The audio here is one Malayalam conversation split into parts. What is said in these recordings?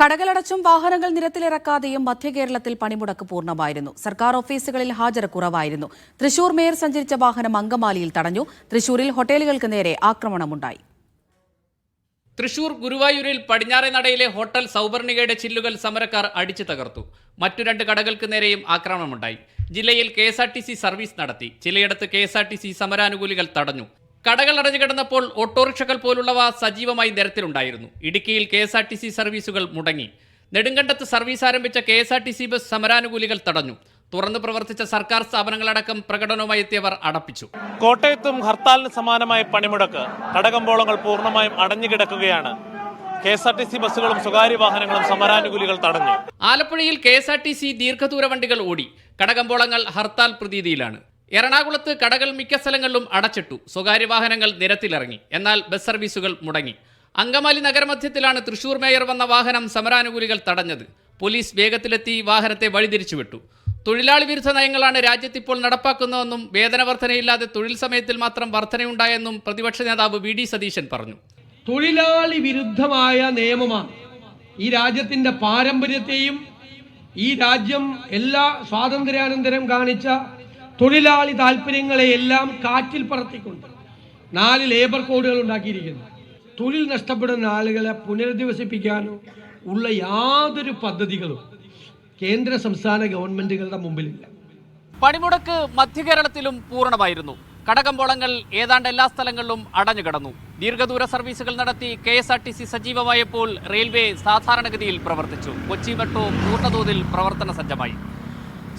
കടകളടച്ചും വാഹനങ്ങൾ നിരത്തിലിറക്കാതെയും മധ്യകേരളത്തിൽ പണിമുടക്ക് പൂർണ്ണമായിരുന്നു. സർക്കാർ ഓഫീസുകളിൽ ഹാജർ കുറവായിരുന്നു. തൃശൂർ മേയർ സഞ്ചരിച്ച വാഹനം അങ്കമാലിയിൽ തടഞ്ഞു. തൃശൂരിൽ ഹോട്ടലുകൾക്ക് നേരെ ആക്രമണമുണ്ടായി. തൃശൂർ ഗുരുവായൂരിൽ പടിഞ്ഞാറേ നടയിലെ ഹോട്ടൽ സൗവർണികയുടെ ചില്ലുകൾ സമരക്കാർ അടിച്ചു തകർത്തു. മറ്റു 2 കടകൾക്ക് നേരെയും ആക്രമണമുണ്ടായി. ജില്ലയിൽ KSRTC സർവീസ് നടത്തി. ചിലയിടത്ത് KSRTC സമരാനുകൂലികൾ തടഞ്ഞു. കടകൾ അടഞ്ഞു കിടന്നപ്പോൾ ഓട്ടോറിക്ഷകൾ പോലുള്ളവ സജീവമായി നിരത്തിലുണ്ടായിരുന്നു. ഇടുക്കിയിൽ KSRTC സർവീസുകൾ മുടങ്ങി. നെടുങ്കണ്ടത്ത് സർവീസ് ആരംഭിച്ച KSRTC ബസ് സമരാനുകൂലികൾ തടഞ്ഞു. തുറന്നു പ്രവർത്തിച്ച സർക്കാർ സ്ഥാപനങ്ങളടക്കം പ്രകടനവുമായി എത്തിയവർ അടപ്പിച്ചു. കോട്ടയത്തും ഹർത്താലിന് സമാനമായ പണിമുടക്ക്. കടകമ്പോളങ്ങൾ പൂർണ്ണമായും അടഞ്ഞുകിടക്കുകയാണ്. KSRTC ബസ്സുകളും സ്വകാര്യ വാഹനങ്ങളും സമരാനുകൂലികൾ തടഞ്ഞു. ആലപ്പുഴയിൽ KSRTC ദീർഘദൂര വണ്ടികൾ ഓടി. കടകമ്പോളങ്ങൾ ഹർത്താൽ പ്രതീതിയിലാണ്. എറണാകുളത്ത് കടകൾ മിക്ക സ്ഥലങ്ങളിലും അടച്ചിട്ടു. സ്വകാര്യ വാഹനങ്ങൾ നിരത്തിലിറങ്ങി. എന്നാൽ ബസ് സർവീസുകൾ മുടങ്ങി. അങ്കമാലി നഗരമധ്യത്തിലാണ് തൃശൂർ മേയർ വന്ന വാഹനം സമരാനുകൂലികൾ തടഞ്ഞത്. പോലീസ് വേഗത്തിലെത്തി വാഹനത്തെ വഴിതിരിച്ചുവിട്ടു. തൊഴിലാളി വിരുദ്ധ നയങ്ങളാണ് രാജ്യത്തിപ്പോൾ നടപ്പാക്കുന്നതെന്നും വേതന വർധനയില്ലാതെ തൊഴിൽ സമയത്തിൽ മാത്രം വർധനയുണ്ടായെന്നും പ്രതിപക്ഷ നേതാവ് VD സതീശൻ പറഞ്ഞു. തൊഴിലാളി വിരുദ്ധമായ നിയമമാണ്. ഈ രാജ്യത്തിൻ്റെ പാരമ്പര്യത്തെയും ഈ രാജ്യം എല്ലാ സ്വാതന്ത്ര്യാനന്തരം കാണിച്ച തൊഴിലാളി താല്പര്യങ്ങളെയെല്ലാം കാറ്റിൽ പറത്തിക്കൊണ്ട് 4 ലേബർ കോഡുകൾ ഉണ്ടാക്കിയിരിക്കുന്നു. തൊഴിൽ നഷ്ടപ്പെടുന്ന ആളുകളെ പുനരധിവസിപ്പിക്കാനോ ഉള്ള യാതൊരു പദ്ധതികളും കേന്ദ്ര സംസ്ഥാന ഗവൺമെന്റുകളുടെ മുമ്പിലില്ല. പണിമുടക്ക് മധ്യകേരളത്തിലും പൂർണ്ണമായിരുന്നു. കടകമ്പോളങ്ങൾ ഏതാണ്ട് എല്ലാ സ്ഥലങ്ങളിലും അടഞ്ഞുകിടന്നു. ദീർഘദൂര സർവീസുകൾ നടത്തി KSRTC സജീവമായപ്പോൾ റെയിൽവേ സാധാരണഗതിയിൽ പ്രവർത്തിച്ചു. കൊച്ചി മെട്രോ പൂർണ്ണതോതിൽ പ്രവർത്തന സജ്ജമായി.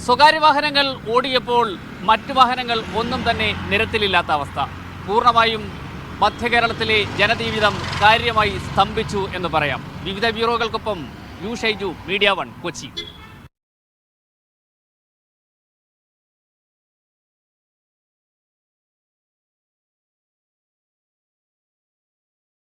സ്വകാര്യ വാഹനങ്ങൾ ഓടിയപ്പോൾ മറ്റു വാഹനങ്ങൾ ഒന്നും തന്നെ നിരത്തിലില്ലാത്ത അവസ്ഥ. പൂർണ്ണമായും മധ്യകേരളത്തിലെ ജനജീവിതം കാര്യമായി സ്തംഭിച്ചു എന്ന് പറയാം. വിവിധ ബ്യൂറോകൾക്കൊപ്പം യു ഷൈജു, മീഡിയ 1 കൊച്ചി.